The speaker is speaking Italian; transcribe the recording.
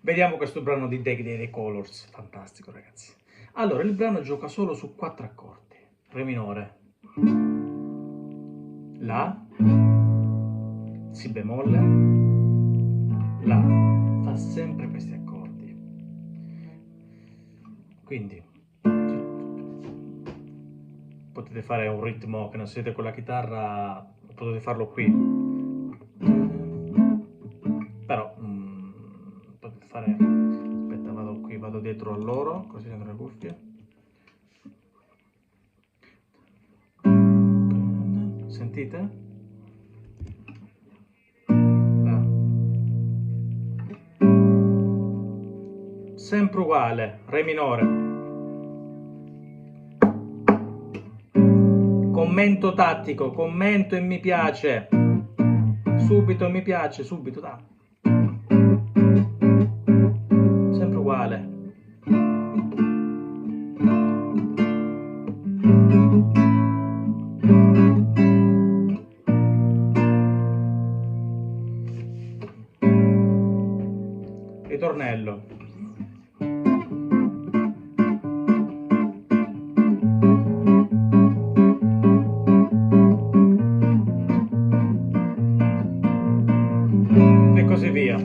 Vediamo questo brano di Day Day The Colors, fantastico ragazzi. Allora, il brano gioca solo su 4 accordi. Re minore, La, Si bemolle, La. Fa sempre questi accordi. Quindi potete fare un ritmo che non siete con la chitarra, potete farlo qui. Però potete fare... Aspetta, vado qui, vado dietro a loro, così sento le cuffie. Sentite? La. Sempre uguale, Re minore. Commento tattico, commento e mi piace. Subito mi piace, subito, da. Sempre uguale. Ritornello. E così via.